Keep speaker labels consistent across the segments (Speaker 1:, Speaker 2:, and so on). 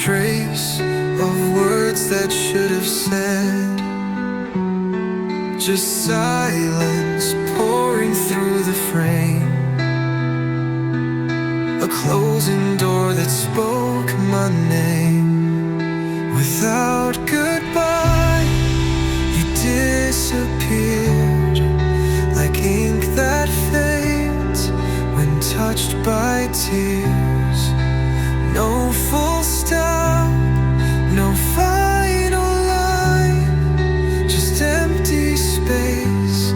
Speaker 1: trace of words that should have said. Just silence pouring through the frame. A closing door that spoke my name. Without goodbye, you disappeared like ink that fades when touched by tears. No full stop, no final line, just empty space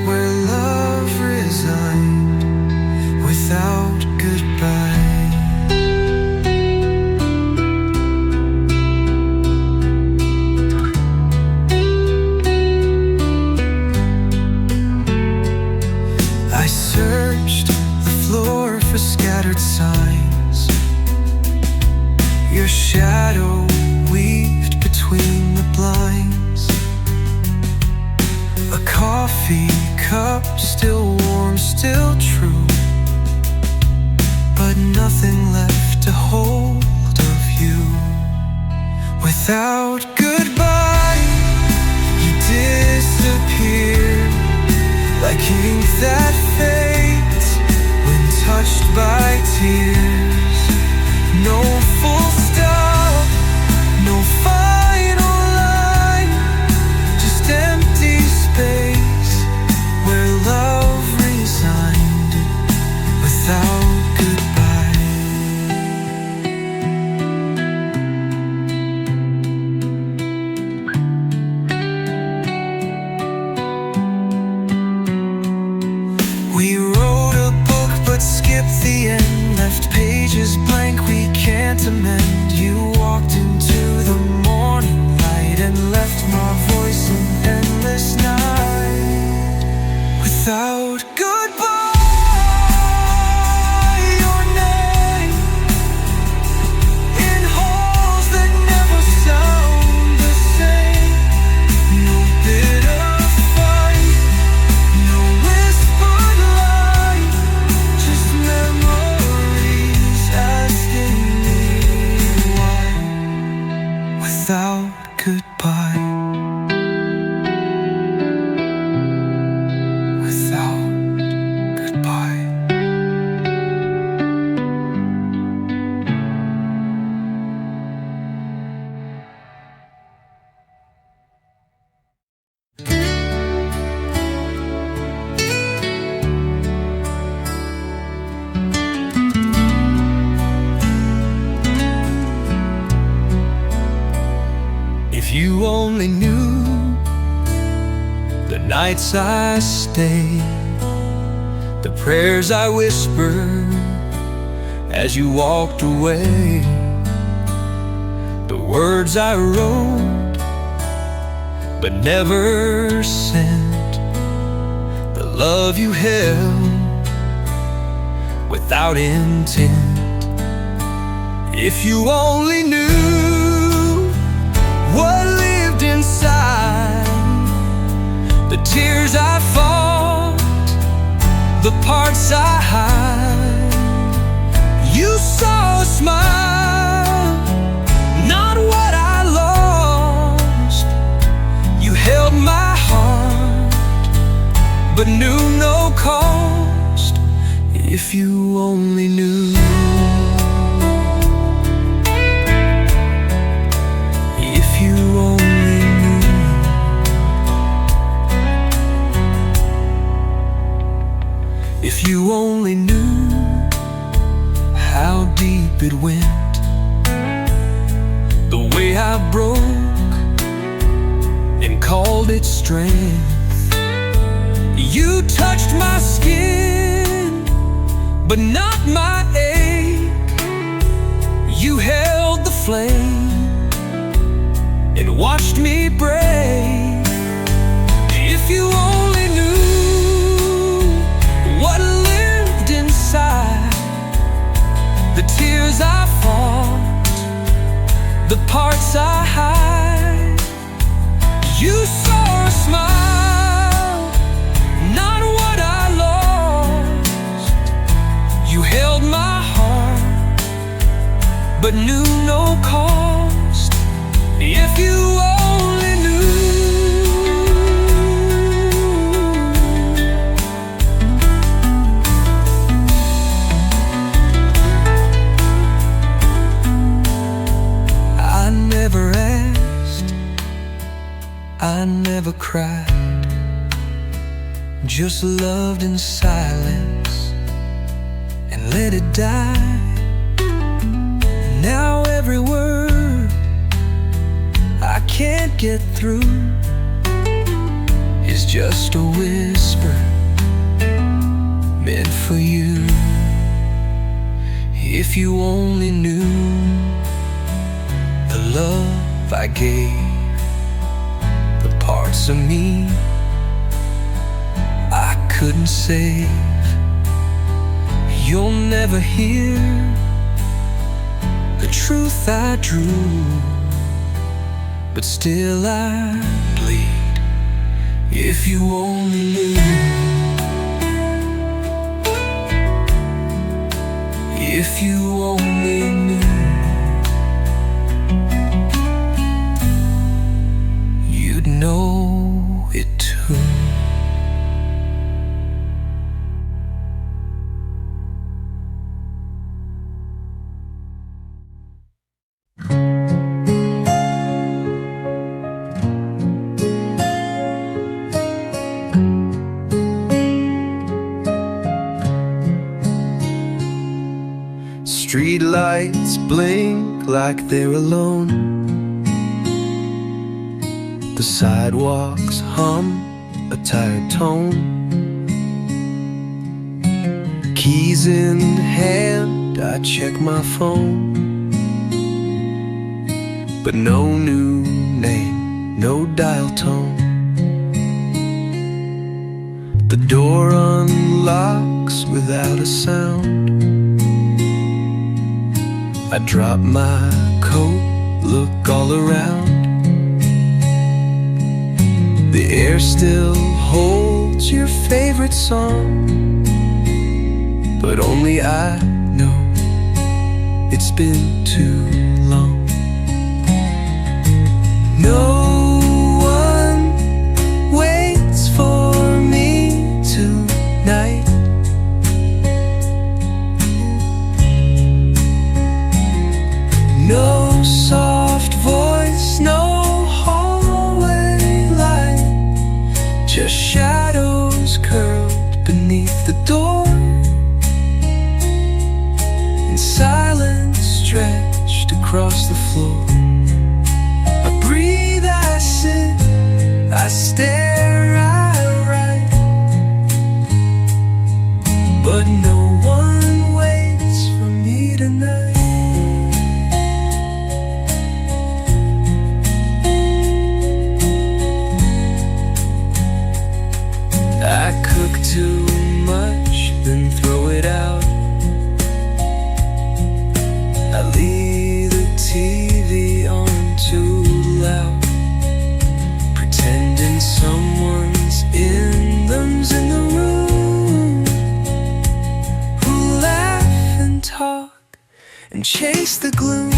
Speaker 1: where love resigned without goodbye. I searched the floor for scattered signs. Your shadow weaved between the blinds. A coffee cup still warm, still true, but nothing left to hold of you. Without goodbye, you disappeared like ink that fades when touched by tears. No full stop, no final line, just empty space where love resigned without goodbye. We wrote a book but skipped the end, left pages blank we can't amend. You walked into the morning light and left my voice in endless night. Without goodbye, your name in halls that never sound the same. No bitter fight, no whispered line, just memories asking me why. Without goodbye, without goodbye. If you only knew the nights I stayed, the prayers I whispered as you walked away, the words I wrote but never sent, the love you held without intent. If you only knew what lived inside, the tears I fought, the parts I hide. You saw a smile, not what I lost. You held my heart, but knew no cost. If you only knew. If you only knew. If you only knew how deep it went, the way I broke and called it strength. You touched my skin, but not my ache. You held the flame and watched me break. If you only knew what lived inside, the tears I fought, the parts I hide. You saw a smile, not what I lost. You held my heart, but knew no cost. I never cried, just loved in silence and let it die. Now every word I can't get through is just a whisper meant for you. If you only knew the love I gave, the parts of me I couldn't save. You'll never hear the truth I drew, but still I bleed. If you only knew, if you only knew, you'd know it too. Street lights blink like they're alone. The sidewalks hum a tired tone. Keys in hand, I check my phone, but no new name, no dial tone. The door unlocks without a sound. I drop my coat, look all around. The air still holds your favorite song, but only I know it's been too long. No one waits for me tonight. No soft voice, no hallway light, just shadows curled beneath the door, and silence stretched across the floor. I breathe, I sit, I stare, I write, but no one waits for me tonight. I cook too much, then throw it out. I leave the TV on too loud, pretending someone's in them's in the room, who laugh and talk and chase the gloom.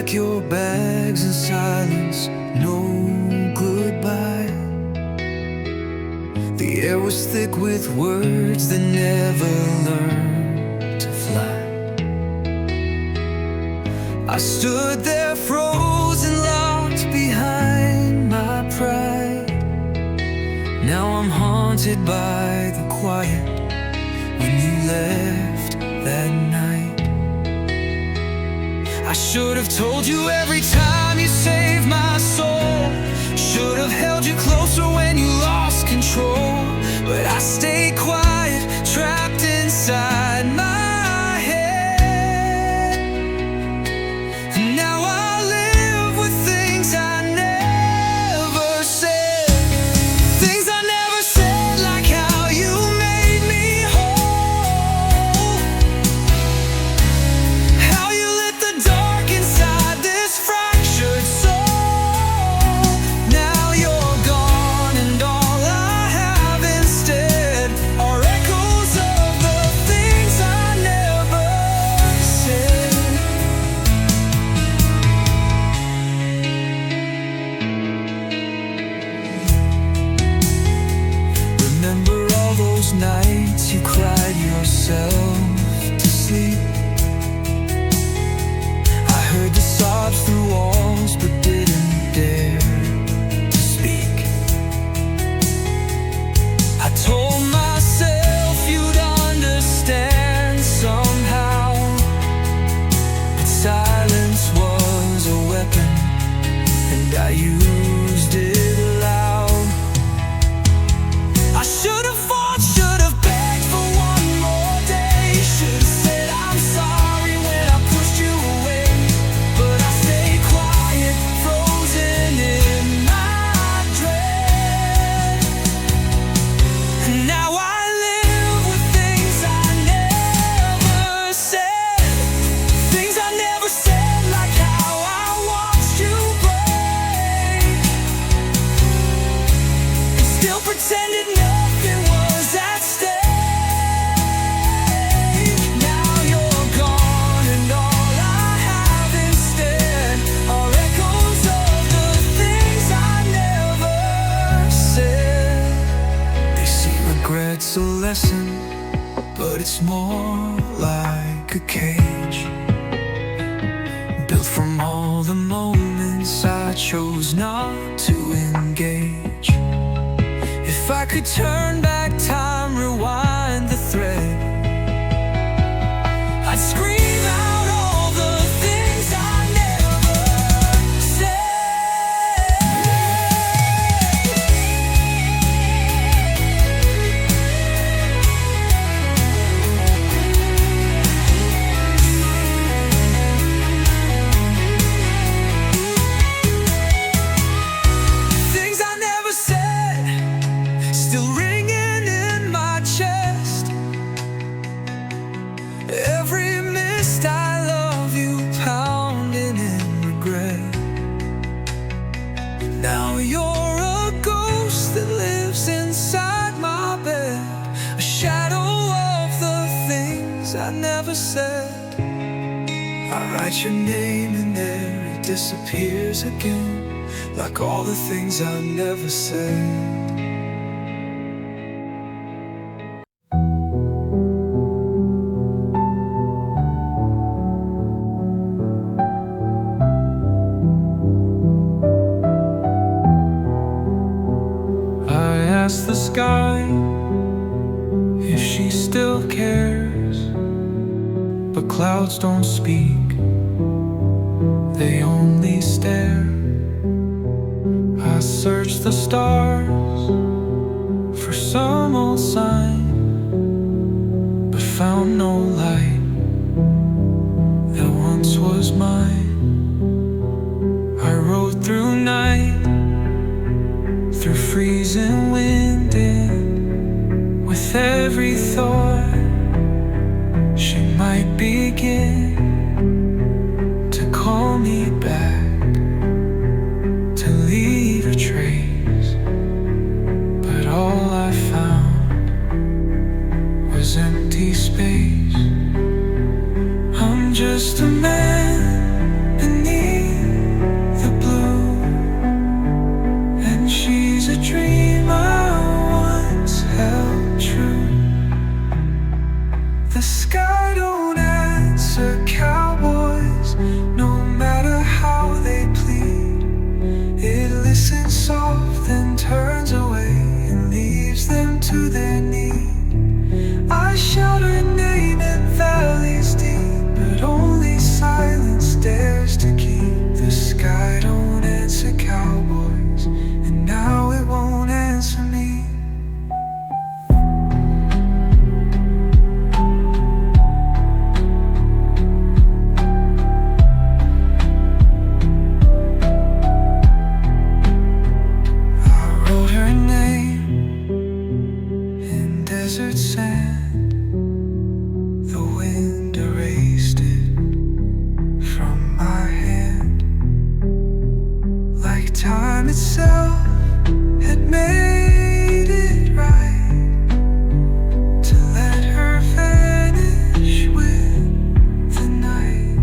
Speaker 1: pack your bags in silence, no goodbye. The air was thick with words that never learned to fly. I stood there frozen, locked behind my pride. Now I'm haunted by the quiet when you left that night. I should have told you every time you saved my soul. Should have held you closer when you lost control. But I stayed quiet, trapped inside my head. And now I live with things I never said. Things I never said, like how you made me whole. How you lit the dark inside this fractured soul. Now you're gone and all I have instead are echoes of the things I never said. Remember all those nights you cried yourself to sleep. I heard the sobs through walls but didn't dare to speak. I told myself you'd understand somehow, but silence was a weapon and I used it loud. I should have fought, should have begged for one more day. Should have said I'm sorry when I pushed you away. But I stayed quiet, frozen in my dread. And now I live with things I never said. Things I never said, like how I watched you break and still pretended nothing was at stake. Now you're gone and all I have instead are echoes of the things I never said. They see regret's a lesson, but it's more like a cage built from all the moments I chose not to engage. If I could turn back time, rewind the thread, I'd scream out all the things I never said. Things I never said, still ringing in my chest. Every missed I love you pounding in regret. Now you're a ghost that lives inside my bed, a shadow of the things I never said. I write your name in there, it disappears again, like all the things I never said. I asked the sky if she still cares, but clouds don't speak, they only stare. I searched the stars for some old sign, but found no light that once was mine. I rode through night, through freezing wind, and with every thought she might begin to call me back, to leave a trace. But all I found was empty space. I'm just a man beneath time itself had made it right to let her vanish with the night.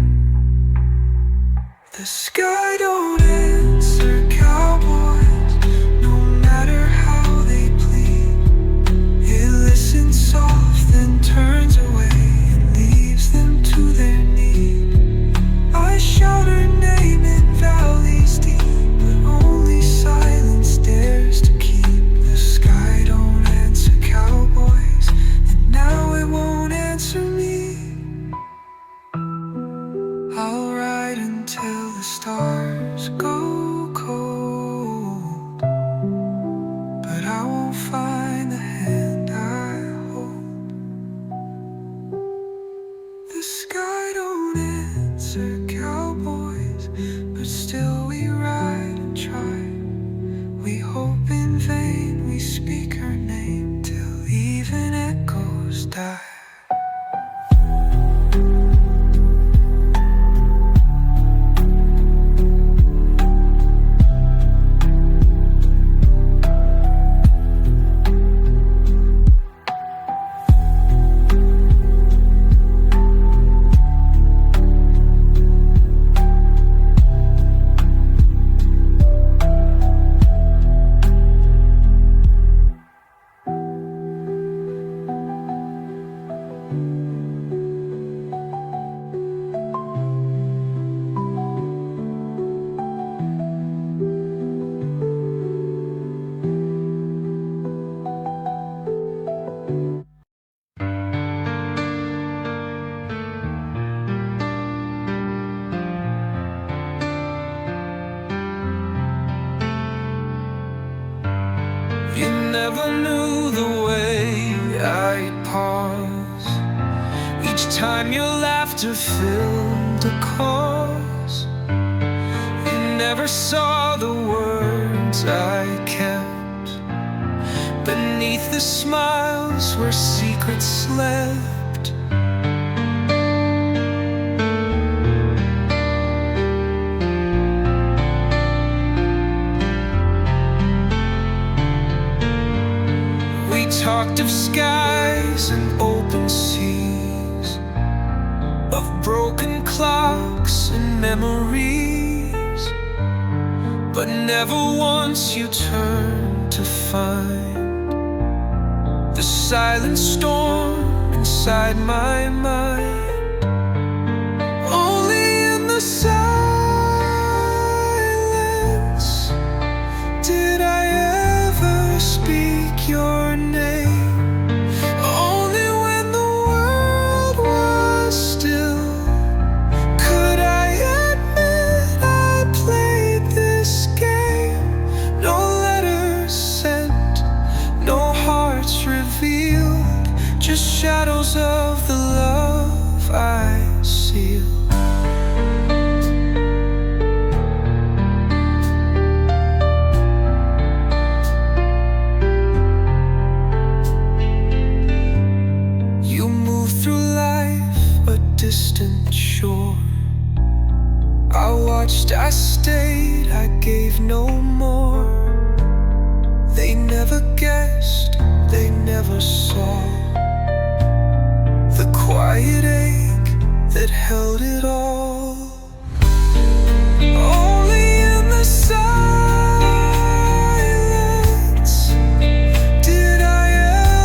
Speaker 1: The sky don't answer cowboys, no matter how they plead. It listens soft, then turns away and leaves them to their need. I shout her name in valleys deep, but only silence dares to keep. The sky don't answer cowboys, and now it won't answer me. I'll ride until the stars go cold, but I won't find the hand I hold. The sky don't answer cowboys, but still we ride and try. We hope in vain, we speak her name till even echoes die. You never knew the way I'd pause each time your laughter filled a cause. You never saw the words I kept beneath the smiles where secrets slept. Talked of skies and open seas, of broken clocks and memories, but never once you turned to find the silent storm inside my mind. Only in the silence did I ever speak your name. Only when the world was still could I admit I played this game. No letters sent, no hearts revealed, just shadows of the love I sealed. Distant shore, I watched, I stayed, I gave no more. They never guessed, they never saw the quiet ache that held it all. Only in the silence did I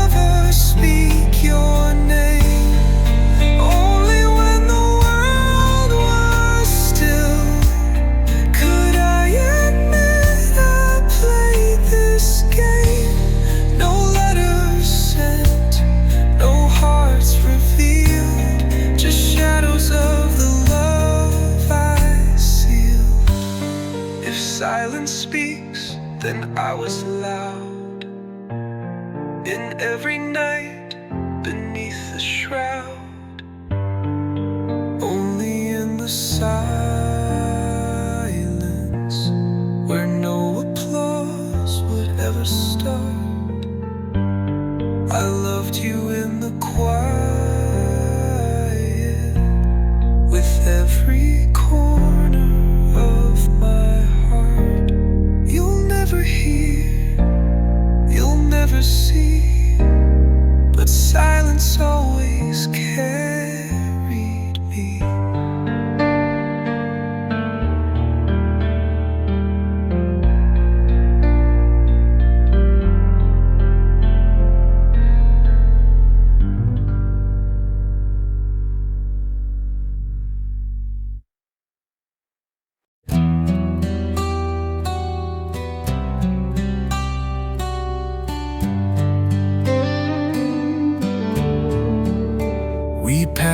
Speaker 1: ever speak your name. Silence speaks, then I was loud in every night beneath the shroud. Only in the silence where no applause would ever start. I loved you in the quiet, with every corner of my heart. You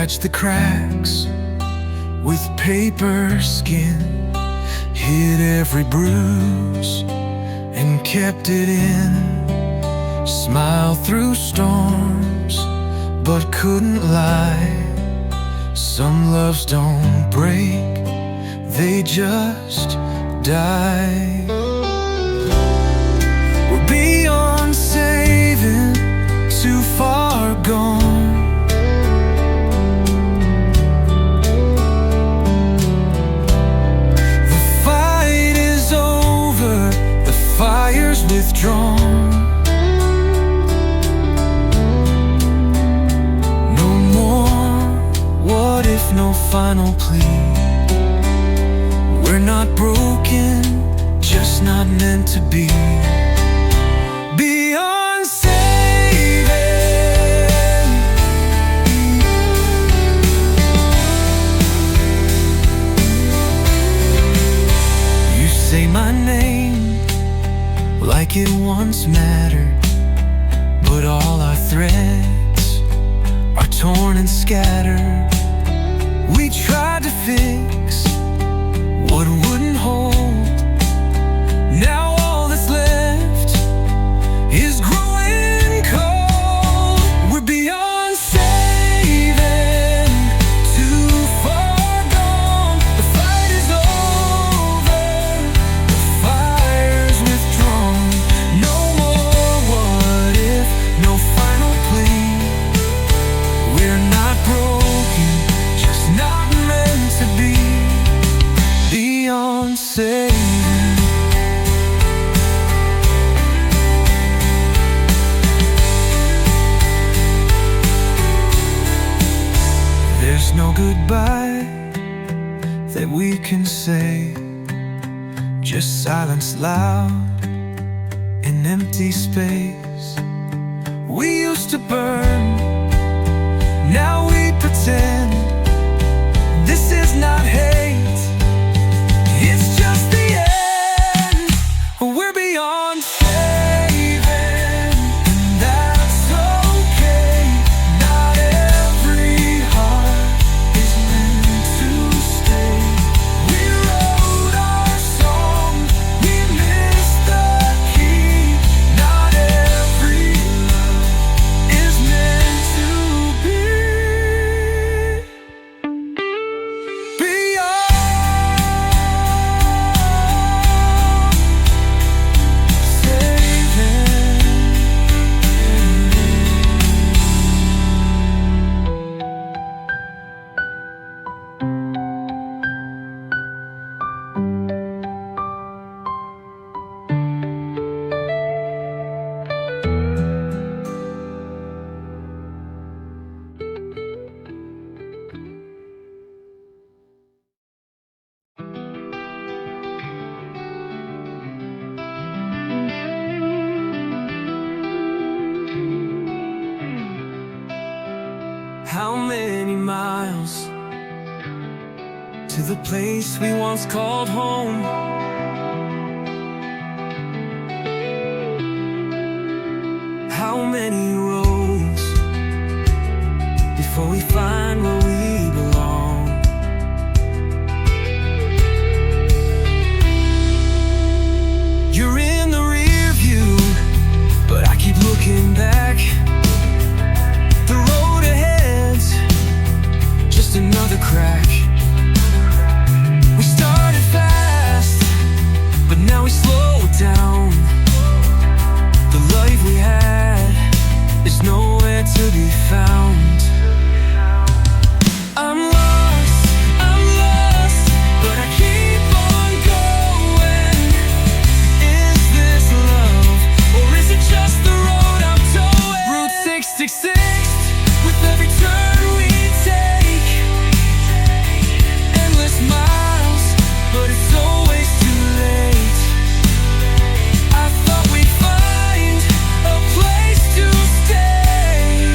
Speaker 1: patched the cracks with paper skin, hid every bruise and kept it in. Smiled through storms but couldn't lie. Some loves don't break, they just die. We're beyond saving, too far gone. The fight is over, the fire's withdrawn. No more what if, no final plea. We're not broken, just not meant to be. Beyond saving. You say my name like it once mattered, but all our threads are torn and scattered. We tried to fix what wouldn't hold. Now all that's left is growing cold. We're beyond saving, too far gone. The fight is over, the fire's withdrawn. No more what if, no final plea. We're not broken, just not meant to be. Beyond saving. There's no goodbye that we can say, just silence loud in empty space. We used to burn, now we pretend. This is not hate, it's just the end. We're beyond saving, and that's okay. Not every heart is meant to stay. We wrote our song, we missed the key. Not every love is meant to be. How many miles to the place we once called home? How many roads before we find where we belong? You're in the rear view, but I keep looking back. The road ahead's just another crack. We started fast, but now we slow down. The life we had is nowhere to be found. I'm lost, but I keep on going. Is this love, or is it just the road I'm towing? Route 666, with every turn we take. Endless miles, but it's always too late. I thought we'd find a place to stay,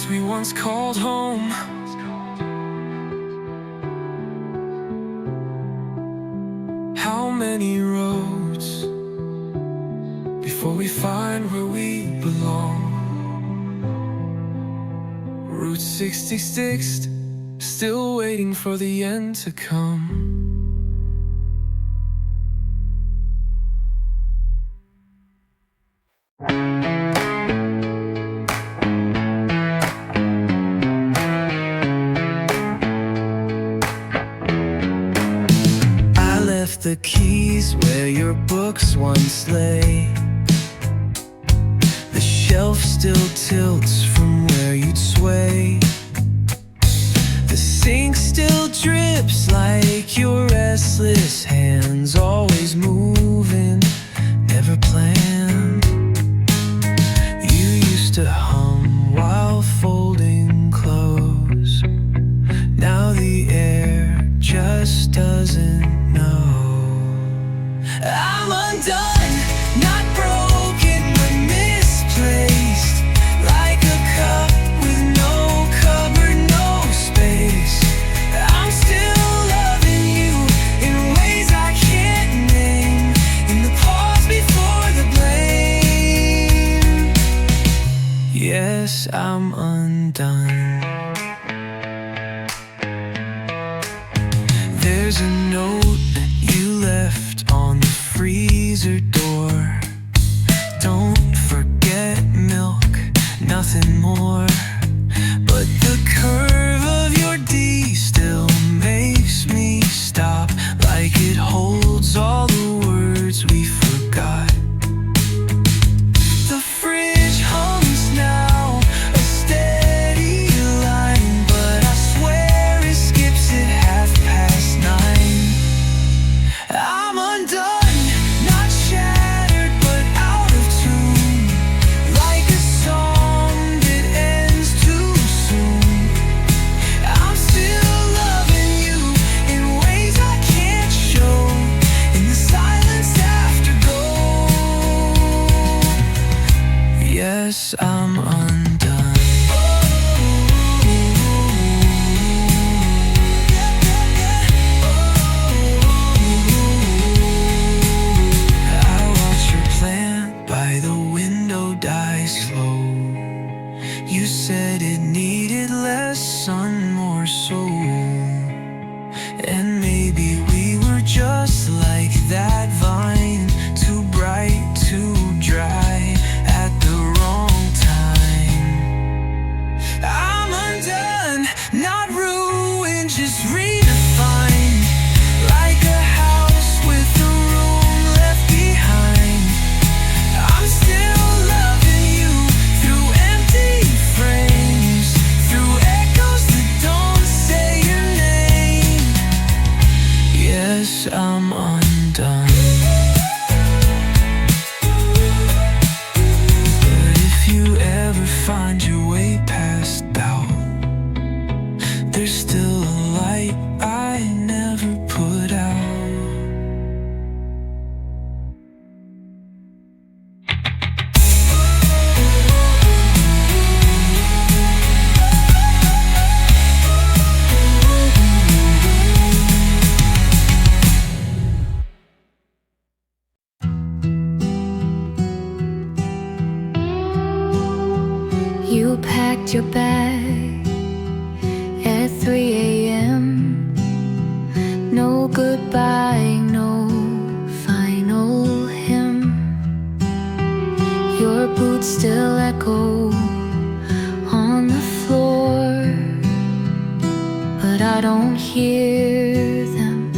Speaker 1: place we once called home. How many roads before we find where we belong? Route 66, still waiting for the end to come. The keys where your books once lay. The shelf still tilts from where you'd sway. The sink still drips like your restless hands, always moving, never planned. You used to hum while folding clothes. Now the air just doesn't know. I'm undone, not broken but misplaced, like a cup with no cupboard, no space. I'm still loving you in ways I can't name, in the pause before the blame. Yes, I'm undone. There's a note you left on the freezer door. Don't forget milk, nothing more. But the curve of your D still makes me stop, like it holds all the words we forgot. The fridge hums now, a steady line, but I swear it skips at 9:30. I'm undone, not shattered but out of tune, like a song that ends too soon. I'm still loving you in ways I can't show, in the silence afterglow. Yes, I'm undone. You said it needed less sun, more soul. And maybe we were just like that vine, too bright, too dry, at the wrong time. I'm undone, not ruined, just redefined, like a house with a room left behind. I'm still loving you through empty frames, through echoes that don't say your name. Yes, I'm undone. But if you ever find your way past doubt, there's still a light I never put out.
Speaker 2: You packed your bag at 3 a.m. No goodbye, no final hymn. Your boots still echo on the floor, but I don't hear them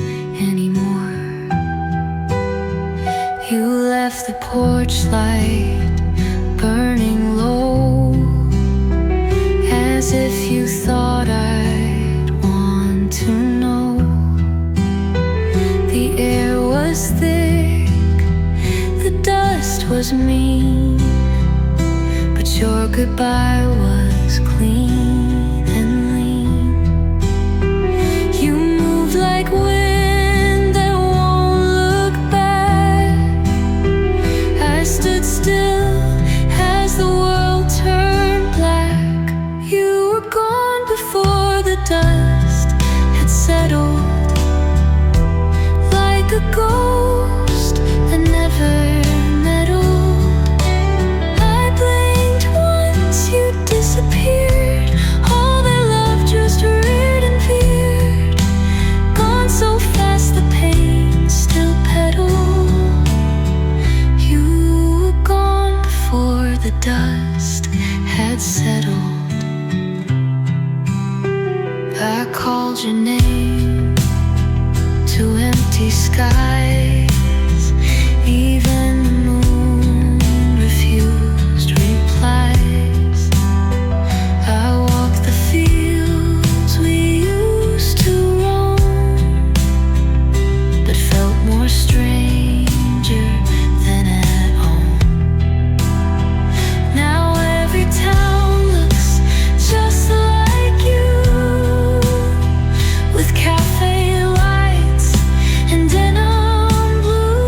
Speaker 2: anymore. You left the porch light burning low, as if you thought I'd want to know. The air was thick, the dust was mean, but your goodbye was clean and lean. You moved like wind that won't look back. I stood still as the world turned black. You settled like a ghost that never meddled. I blinked once, you disappeared. All that love just reared and veered. Gone so fast, the pain still pedaled. You were gone before the dust had settled. I called your name to empty skies. Even the moon refused replies. I walked the fields we used to roam, but felt more stranger than at home. Now every town looks just like you, with cafe lights and denim blue.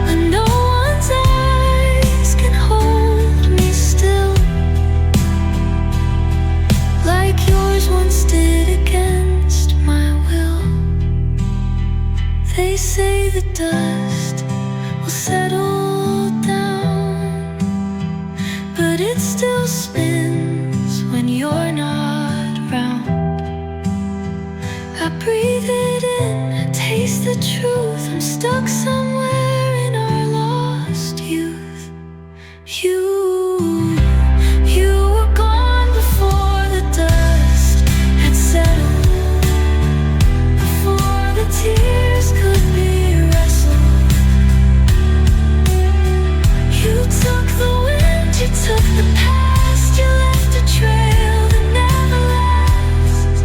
Speaker 2: But no one's eyes can hold me still, like yours once did against my will. They say the dust will settle down, but it still spins when you're not around. I breathe it in, I taste the truth. I'm stuck somewhere in our lost youth. You were gone before the dust had settled, before the tears could be wrestled. You took the wind, you took the past, you left a trail that never lasts.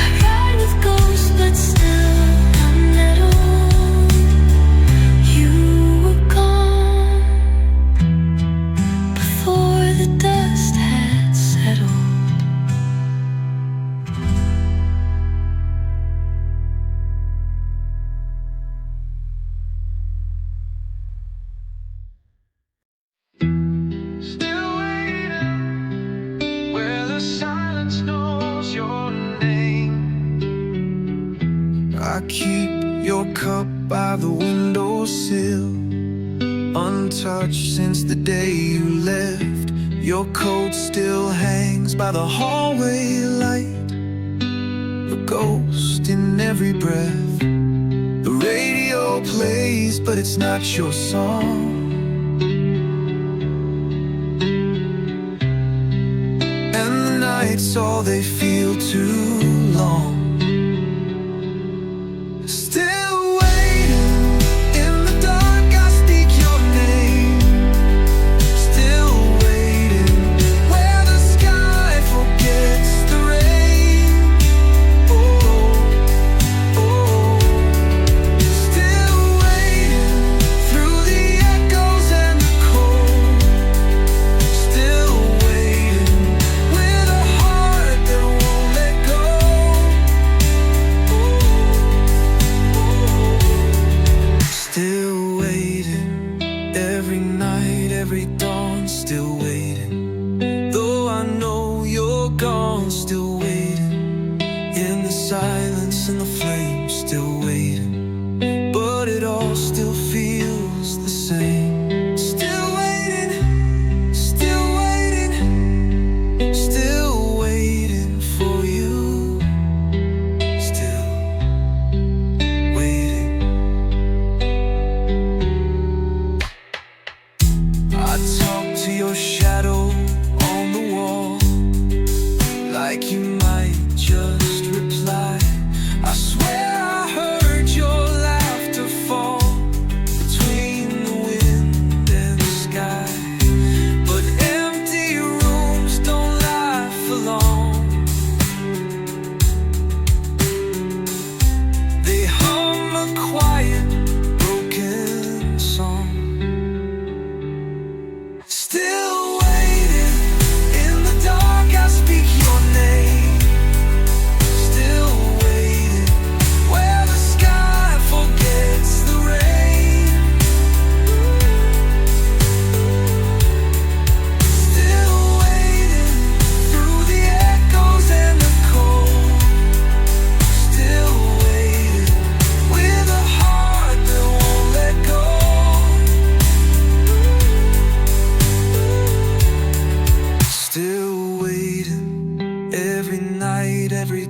Speaker 2: I ride with ghosts, but still I'm nettled. You were gone before the dust had settled.
Speaker 1: Still waiting where the silence knows your name. I keep your cup by the windowsill, untouched since the day you left. Your coat still hangs by the hallway light, a ghost in every breath. The radio plays, but it's not your song. And the nights, all they feel too long. Still waiting in the dark, I speak your name. Still waiting where the sky forgets the rain. Oh, oh. Still waiting through the echoes and the cold. Still waiting with a heart that won't let go.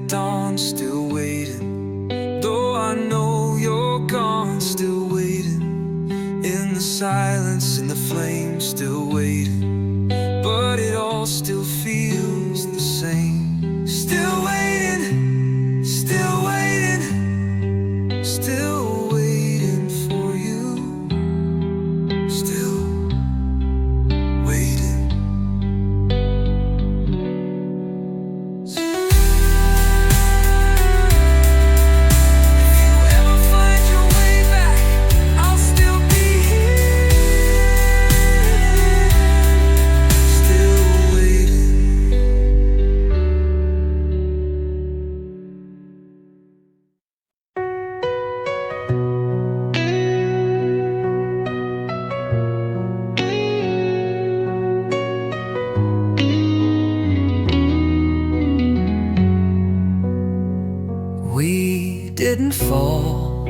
Speaker 1: dawn, still waiting. Though I know you're gone, still waiting. In the silence, in the flames, still waiting. But it all still feels the same. Still waiting, still waiting, still waiting for you. Still waiting. If you ever find your way back, I'll still be here. Still waiting. We didn't fall,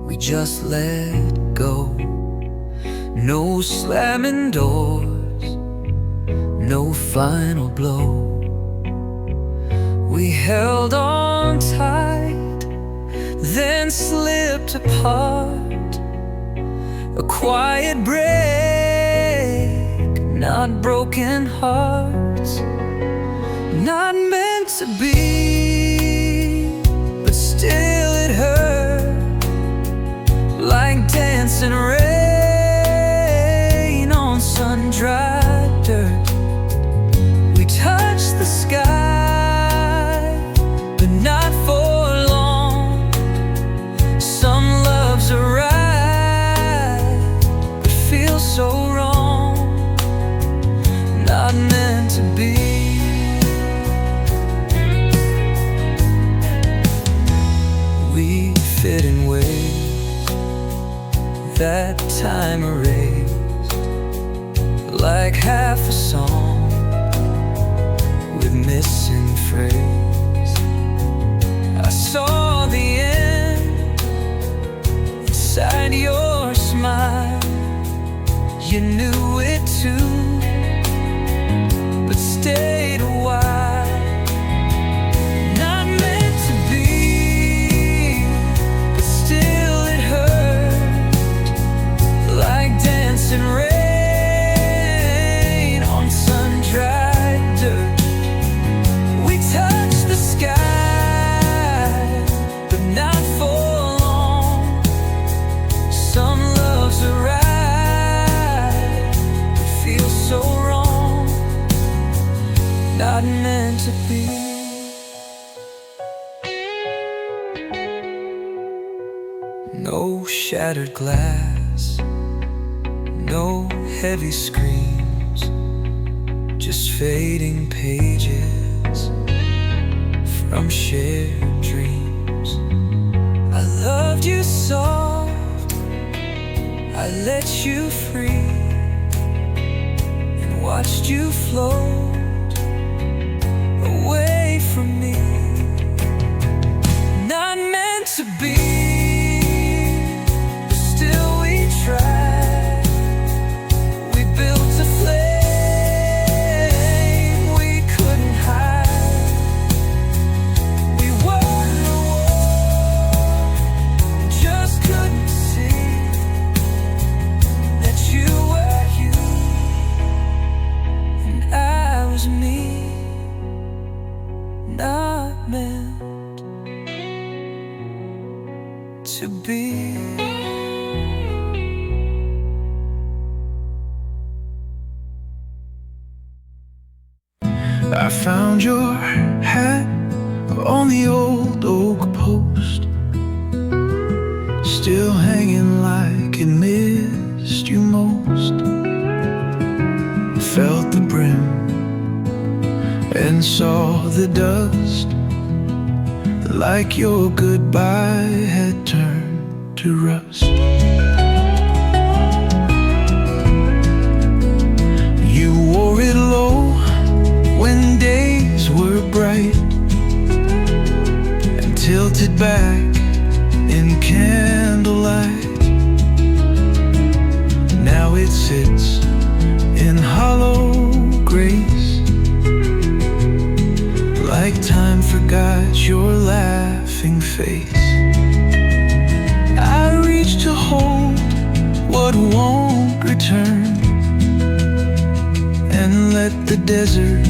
Speaker 1: we just let go. No slamming doors, no final blow. We held on tight, then slipped apart. A quiet break, not broken hearts. Not meant to be, but still it hurt. Like dancing rain on sun-dried dirt. We touched the sky, but not for long. Some loves are right, but feel so wrong. Not meant to be. We fit in ways that time erased, like half a song with missing phrase. I saw the end inside your smile. You knew it too, but stayed a while. Not meant to be, but still it hurt. Like dancing rain on sun-dried dirt. We touched the sky, but not for long. Some loves are right, but feel so wrong. Not meant to be. No shattered glass, no heavy screams, just fading pages from shared dreams. I loved you soft, I let you free, and watched you float away from me. Not meant to be, but still we tried. We built a flame we couldn't hide. We were the one, just couldn't see that you were you and I was me. Not meant to be.
Speaker 3: I found your hat on the old oak post, still hanging like it missed you most. Felt the brim and saw the dust, like your goodbye had turned to rust. You wore it low when days were bright, and tilted back in candlelight. Now it sits in hollow grace, like time for forgot your laughing face. I reach to hold what won't return, and let the desert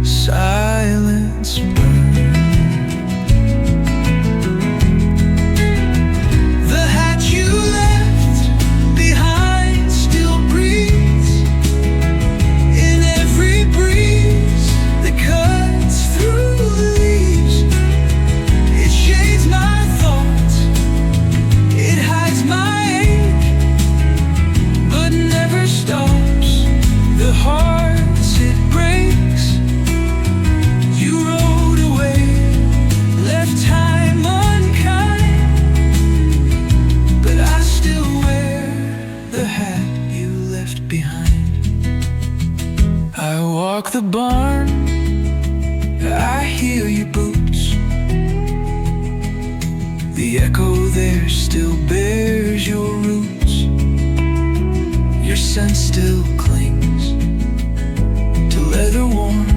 Speaker 3: silence burn. The hat you left behind still breathes in every breeze that cuts through the leaves. It shades my thoughts, it hides my ache, but never stops the hearts it breaks. You rode away, left time unkind, but I still wear the hat you left behind. I walk the barn, I hear your boots. The echo there still bears your roots. Your scent still clings to leather warm,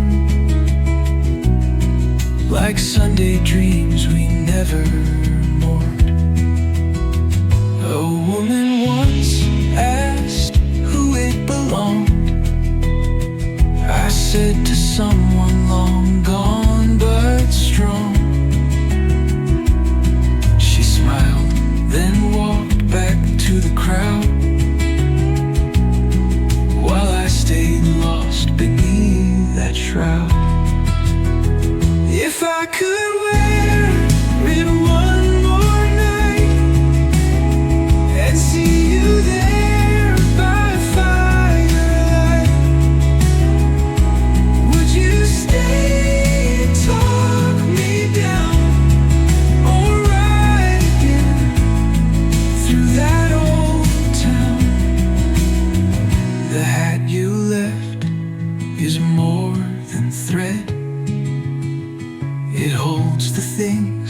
Speaker 3: like Sunday dreams we never mourned. A woman once asked who it belonged. I said to someone long gone but strong. She smiled, then walked back to the crowd, while I stayed lost beneath that shroud. If I could wear it one more night and see you there by firelight, would you stay and talk me down, or ride again through that old town? The hat you left is more than thread. It holds the things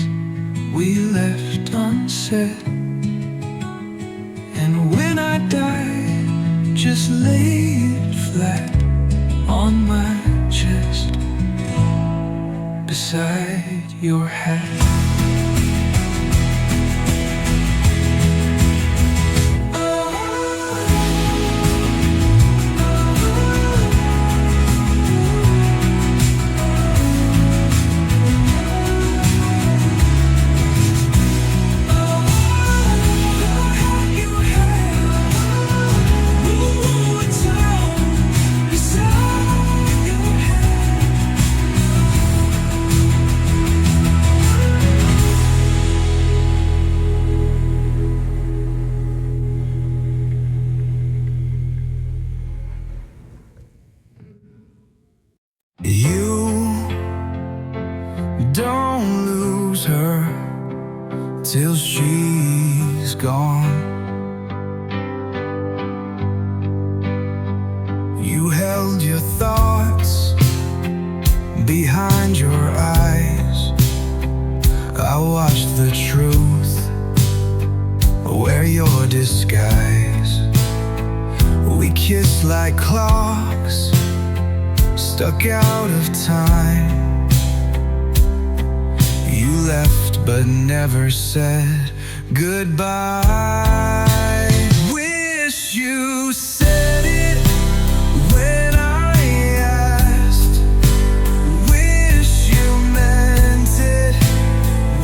Speaker 3: we left unsaid. And when I die, just lay it flat on my chest beside your hat. You don't lose her till she's gone. You held your thoughts behind your eyes. I watched the truth wear your disguise. We kissed like clocks stuck out of time. You left but never said goodbye. Wish you said it when I asked. Wish you meant it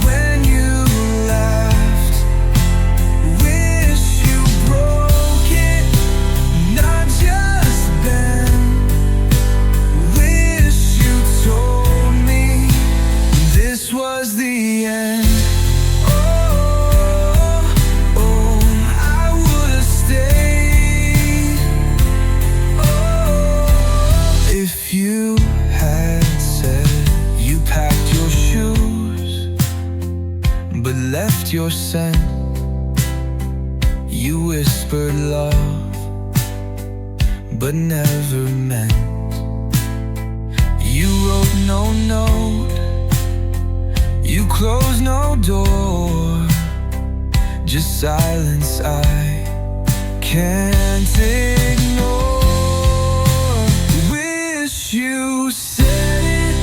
Speaker 3: when you left. Wish you broke it, not just bent. This was the end. Oh, I would have stayed. Oh, if you had said you packed your shoes but left your scent. You whispered love but never meant. You wrote no note, you closed no door, just silence I can't ignore. Wish you said it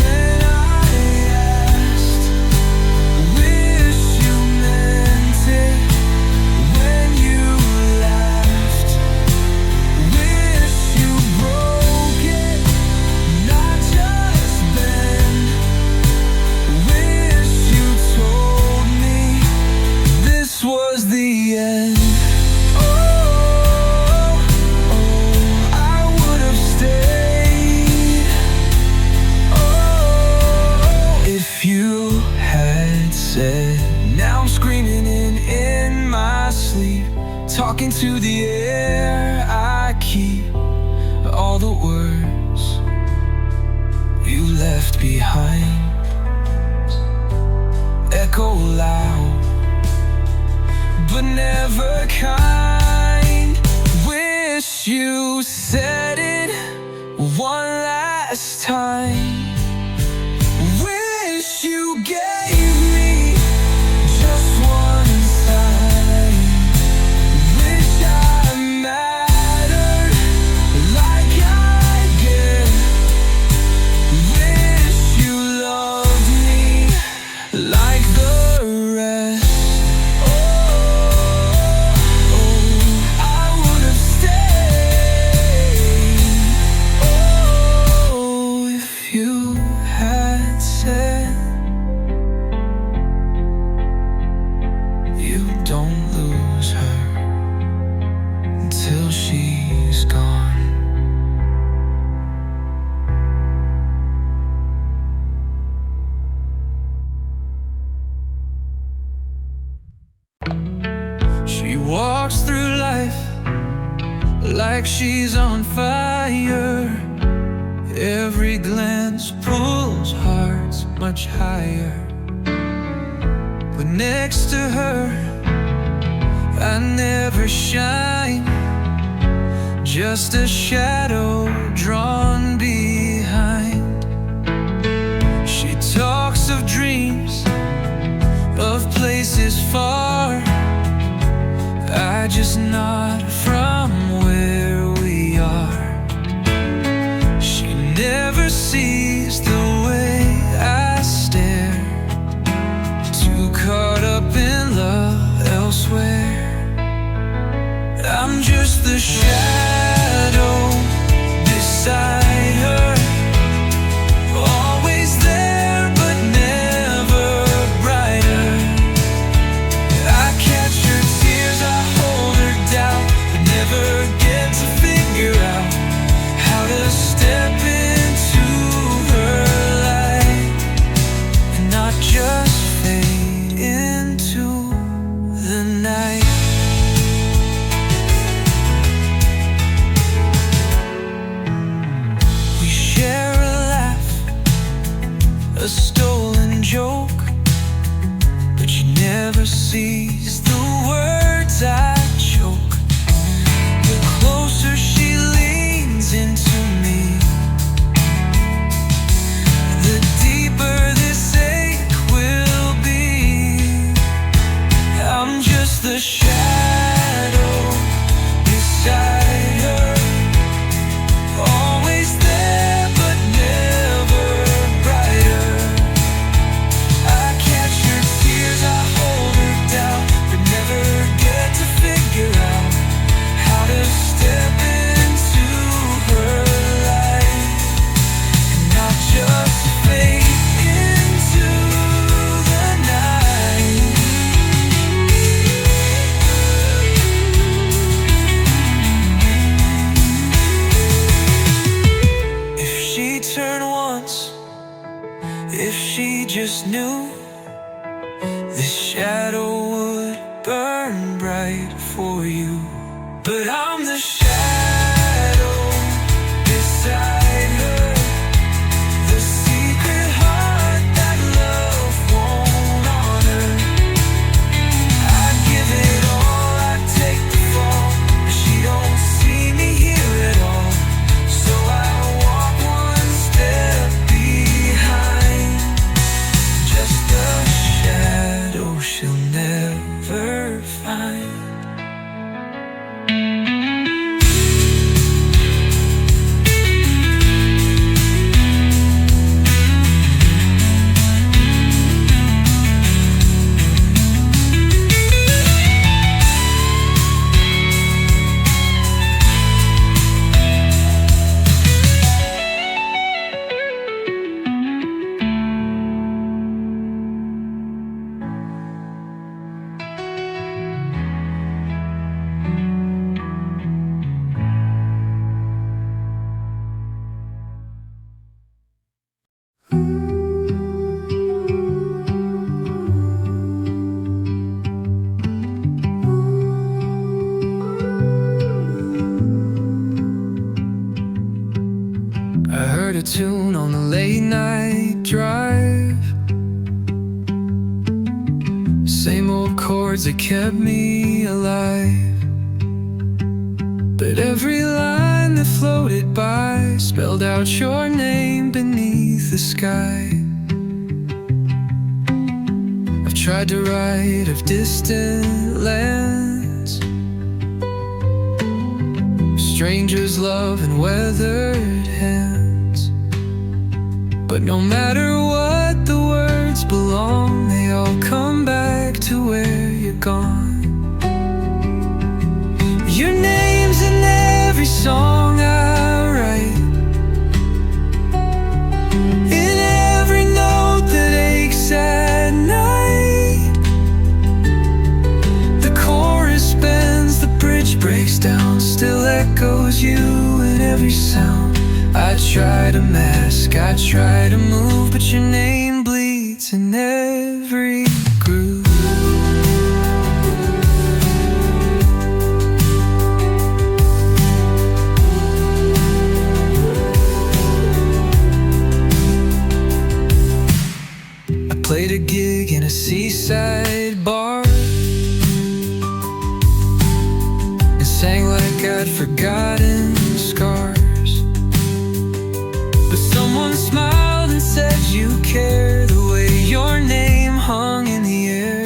Speaker 3: when I talking to the air. I keep all the words you left behind echo loud, but never kind. Wish you said it one last time. Wish you gave me just one sign. Wish I mattered like I did. Wish you loved me like the rest. I would have stayed. Oh, if you had said you don't lose her until she's gone. She walks through life like she's on fire. Every glance pulls hearts much higher. But next to her, I never shine. Just a shadow drawn behind. She talks of dreams, of places far. I just nod from where we are. She never sees the way I stare, too caught up in love elsewhere. I'm just the shadow beside her, always there but never brighter. I catch her tears, I hold her down, but never get to figure out how to step into her light and not just fade into the night. We share a laugh, a stolen joke, but she never sees the words I choke. The closer she leans into me, the deeper this ache will be. I'm just the shadow beside her, always there but never brighter. I catch her tears, I hold her down, but never get to figure out how to step into her light and not just fade into the night. If she turned once, if she just knew, this shadow would burn bright for you. But I'm the shadow beside her, the secret heart that love won't honor. I'd give it all, I'd take the fall, but she don't see me here at all. So I walk one step behind, just a shadow she'll never find. tune on the late night drive. Same old chords that kept me alive. But every line that floated by spelled out your name beneath the sky. I've tried to write of distant lands, strangers' love and weathered hands. But no matter what the words belong, they all come back to where you're gone. Your name's in every song I write, in every note that aches at night. The chorus bends, the bridge breaks down, still echoes you in every sound. I try to mask, I try to move, but your name bleeds in every groove. I played a gig in a seaside bar and sang like I'd forgotten scars. But someone smiled and said you care, the way your name hung in the air.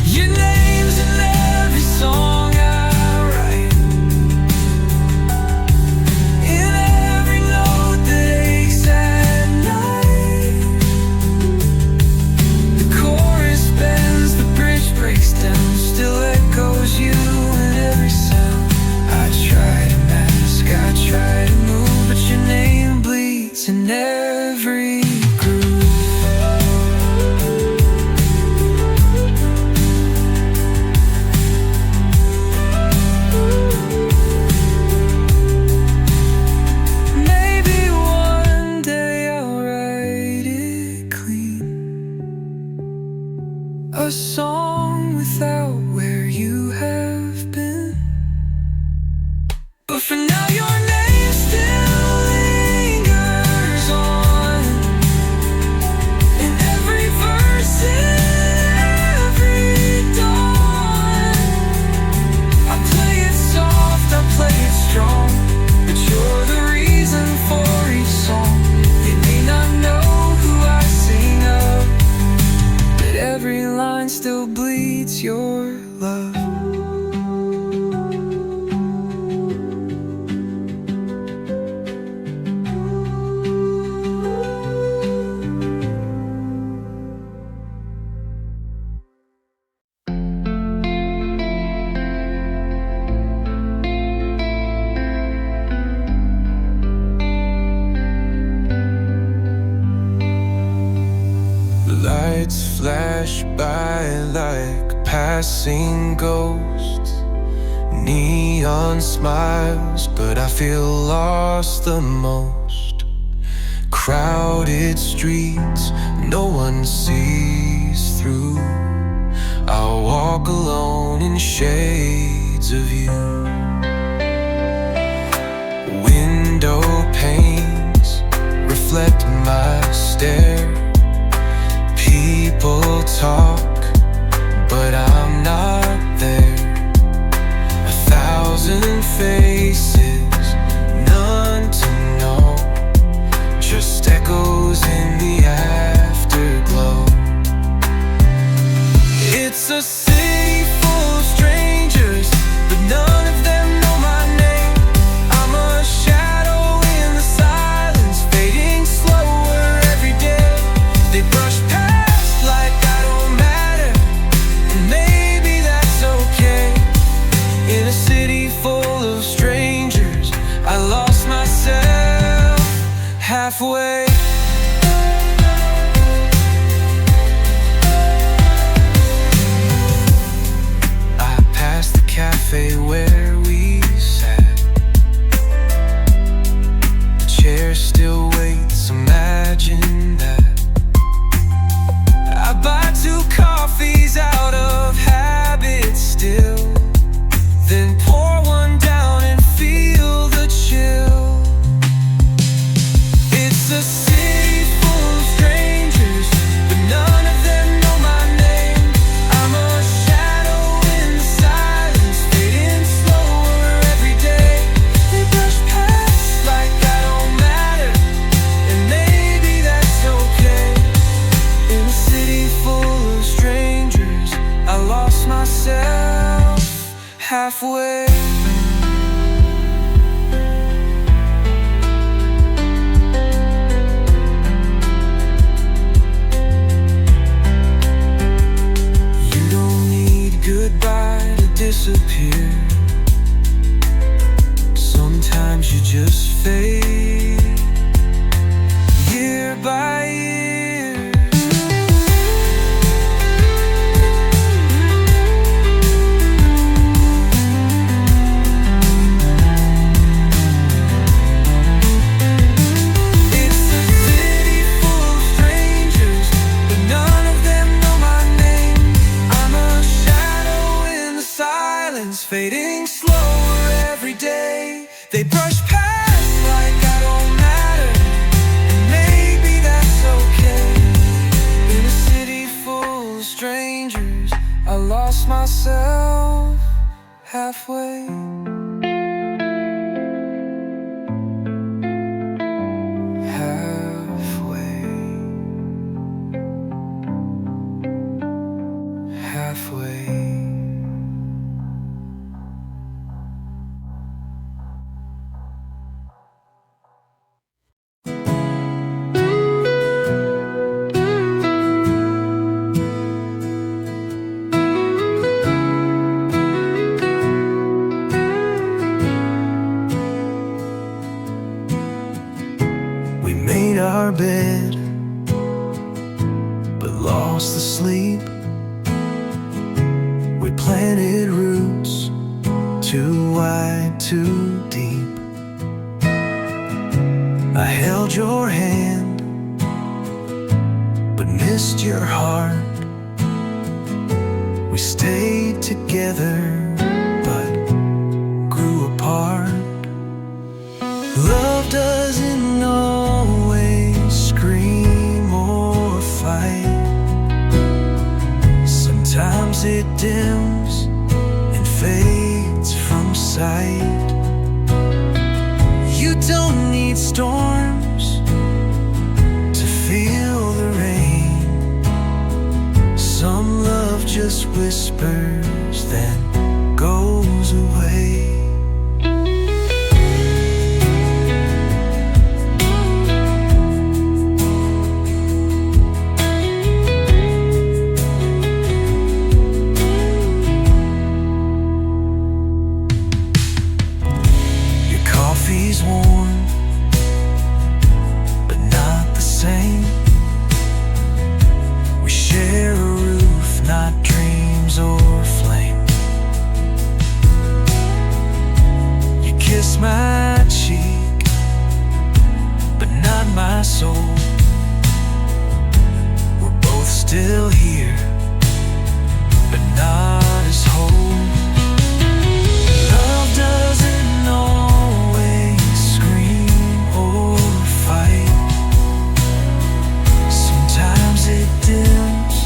Speaker 3: Your name's in every song I write, in every note that aches at night. The chorus bends, the bridge breaks down, still echoes you in every sound. I try to mask, I try to move, but your name bleeds in every groove. Maybe one day I'll write it clean, a song without where you have been. But for now your name still lingers on, in every verse, in every dawn. I play it soft, I play it strong, but you're the reason for each song. They may not know who I sing of, but every line still bleeds your love. Lights flash by like passing ghosts, neon smiles, but I feel lost the most. Crowded streets, no one sees through. I'll walk alone in shades of you. Window panes reflect my stare. People talk, but I'm not there. 1,000 faces, none to know, just echoes in the afterglow. It's a city full of strangers, but none of them know my name. I'm a shadow in the silence, fading slower every day. They brush past like I don't matter.
Speaker 1: halfway. You don't need goodbye to disappear. Sometimes you just fade, year by year. It's a city full of strangers, but none of them know my name. I'm a shadow in the silence, fading slower every day. They brush past like I don't matter, and maybe that's okay. In a city full of strangers, I lost myself halfway. Halfway. Halfway. We made our bed, but lost the sleep. We planted roots, too wide, too deep. I held your hand, but missed your heart. We stayed together, but grew apart. Love doesn't always scream or fight. Sometimes it dims and fades from sight. You don't need storms to feel the rain. Some love just whispers, then goes away. Coffee's warm, but not the same. We share a roof, not dreams or flame. You kiss my cheek, but not my soul. We're both still here, but not as whole. Love doesn't always scream or fight. Sometimes it dims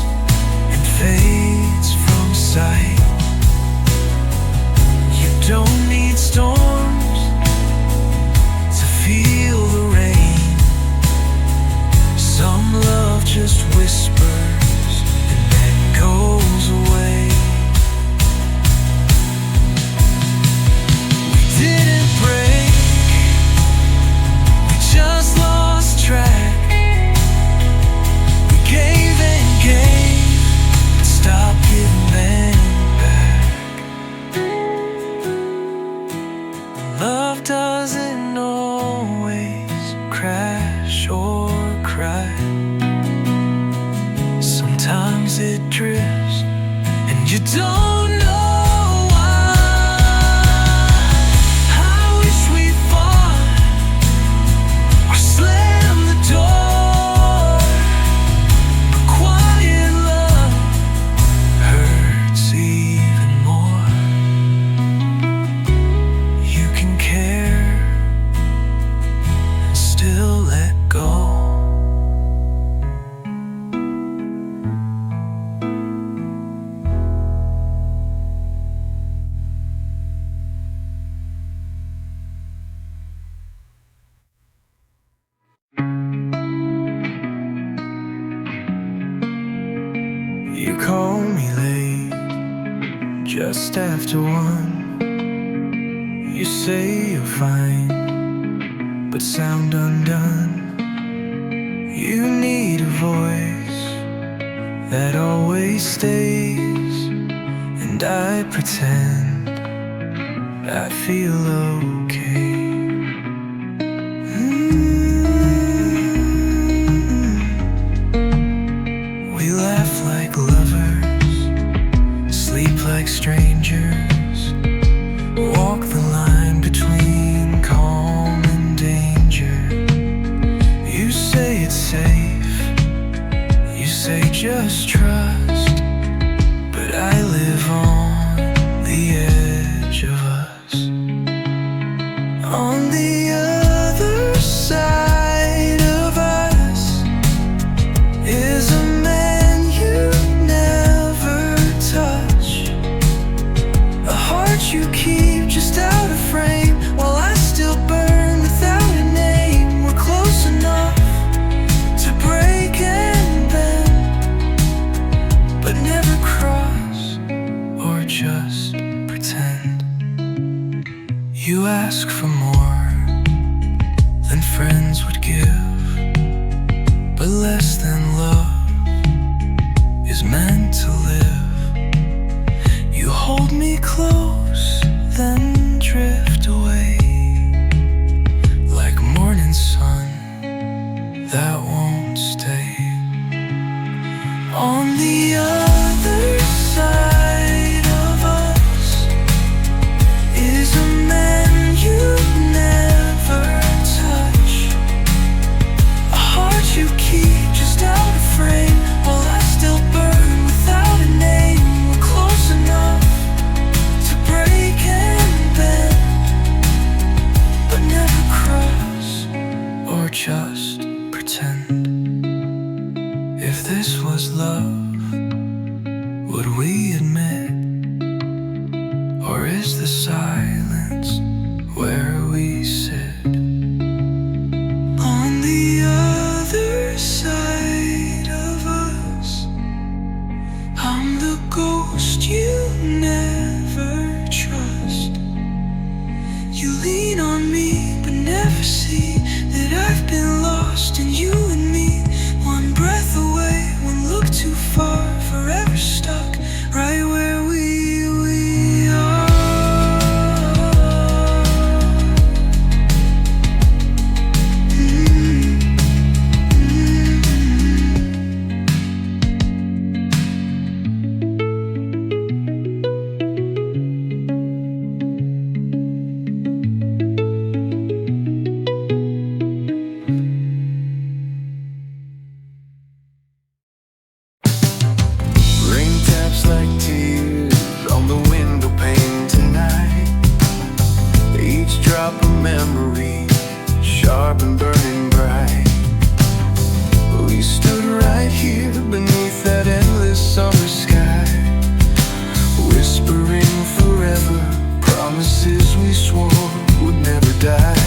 Speaker 1: and fades from sight. You don't need storms to feel the rain. Some love just whispers and then goes away. We didn't break, we just lost track. We gave and gave, and stopped giving back. Love doesn't always crash or cry. Sometimes it drifts, and you don't know why. I wish we fought or slammed the door, but quiet love hurts even more. You can care and still let go. You call me late, just after 1. You say you're fine, but sound undone. You need a voice that always stays, and I pretend I feel okay. We laugh like lovers, sleep like strangers, walk the line between calm and danger. You say it's safe, you say just trust, but I live on the edge of us. On the other side of us is a man you never touch, a heart you keep just out of frame, while I still burn without a name. We're close enough to break and bend, but never cross or just pretend. You ask for more than friends would give, but less than love is meant to live. You hold me close, then drift away, like morning sun that won't stay. On the other side of us is a man you never touch, a heart you keep just out of frame, while I still burn without a name. We're close enough to break and bend, but never cross or just pretend. If this was love, would we admit? Or is the silence where we sit? On the other side of us, I'm the ghost you never trust. You lean on me but never see that I've been lost in you and me. One breath away, one look too far, forever stuck right where we are. Rain taps like tears on the window pane tonight. Each drop a memory, sharp and burning bright. We stood right here beneath that endless summer sky, whispering forever, promises we swore would never die.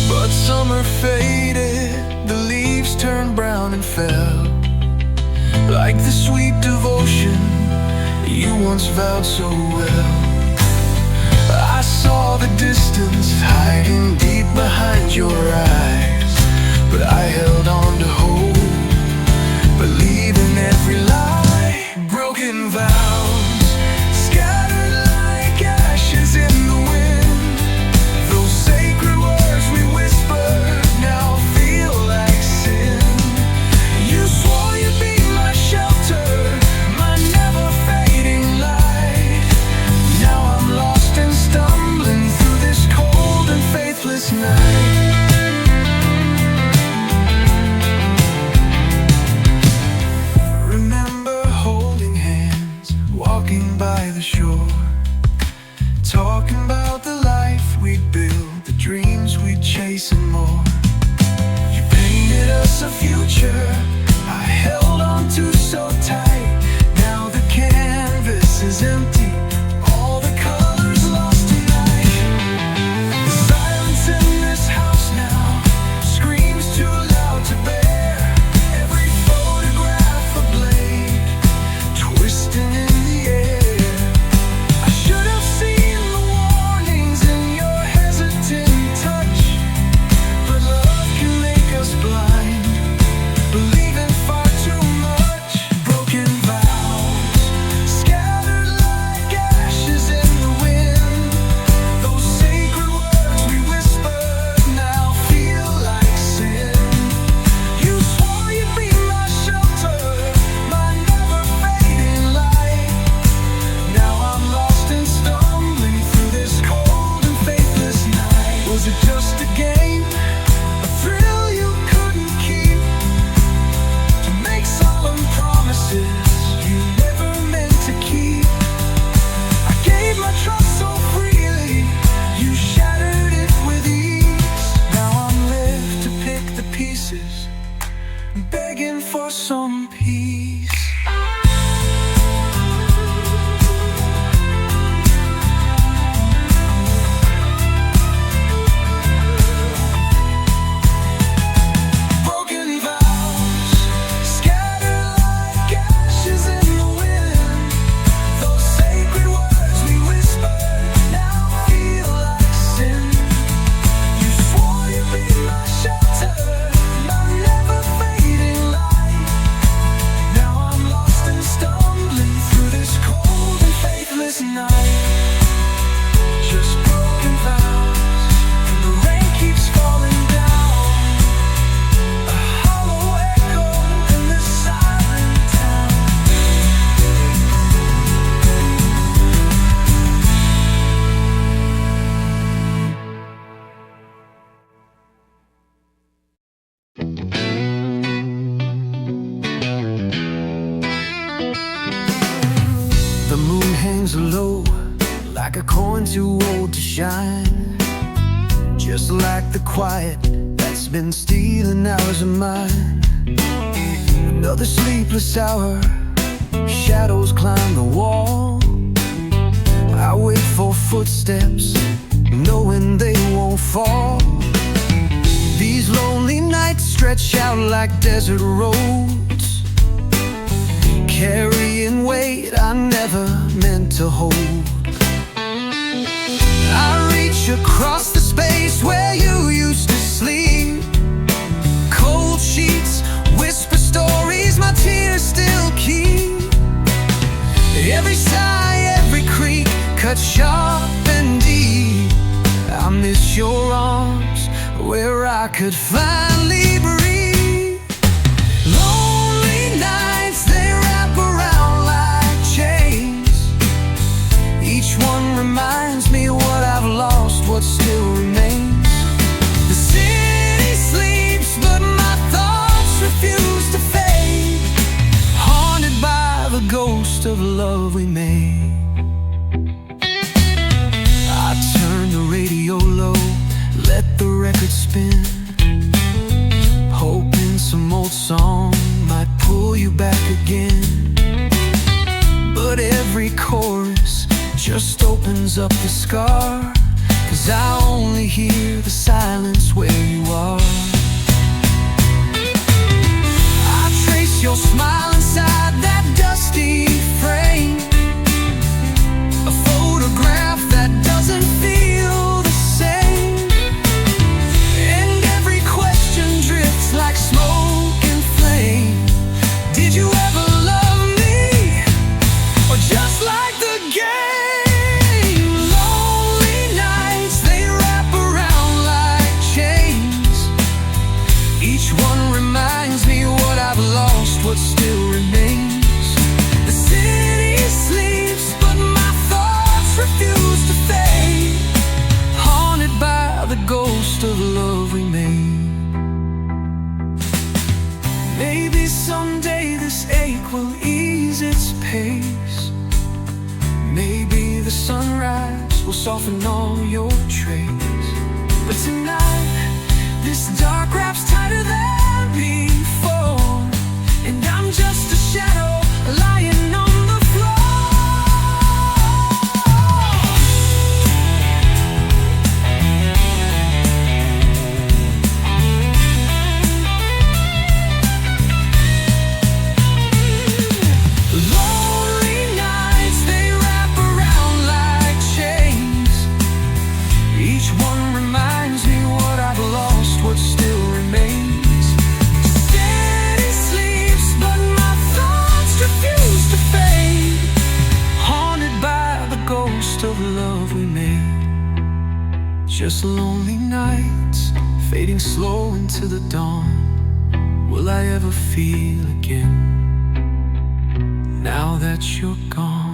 Speaker 1: But summer faded, the leaves turned brown and fell, like the sweet devotion you once vowed so well. I saw the distance hiding deep behind your eyes, but I held on to hope, believing every lie. Broken vows, scattered like ashes in the wind. Those sacred words we whispered now feel like sin. You swore you'd be my shelter, my never fading light. Now I'm lost and stumbling through this cold and faithless night. Remember peace. Broken vows scatter like ashes in the wind. Those sacred words we whispered now feel like sin. You swore you'd be my shelter, my never-fading light. Now I'm lost and stumbling through this cold and faithless night. Just broken vows, and the rain keeps falling down. A hollow echo in this silent town. The moon hangs low, like a coin too old to shine. Just like the quiet that's been stealing hours of mine. Another sleepless hour, shadows climb the wall. I wait for footsteps, knowing they won't fall. These lonely nights stretch out like desert roads, carrying weight I never meant to hold. I reach across the space where you used to sleep. Cold sheets, whisper stories my tears still keep. Every sigh, every creak, cut sharp and deep. I miss your arms, where I could finally breathe. Lonely nights, they wrap around like chains. Each one reminds me what I've lost, what still remains. The city sleeps, but my thoughts refuse to fade, haunted by the ghost of love we made. I turn the radio low, let the record spin, hoping some old song might pull you back again. But every chorus just opens up the scar, 'cause I only hear the silence where you are. I trace your smile inside that dusty frame, a photograph that doesn't feel the same. And every question drifts like smoke and flame. Did you ever love me, or just like the game? Lonely nights, they wrap around like chains. Each one reminds me what I've lost, what still remains. The city sleeps, but my thoughts refuse to fade, haunted by the ghost of love we made. Maybe someday this ache will ease its pace. Maybe the sunrise will soften all your traits. But tonight, this dark wraps tighter than before, and I'm just a shadow lying on the Lonely nights, they wrap around like chains. Each one reminds me what I've lost, what still remains. Steady sleeps, but my thoughts refuse to fade, haunted by the ghost of love we made. Just lonely nights, fading slow into the dawn. Will I ever feel again, now that you're gone?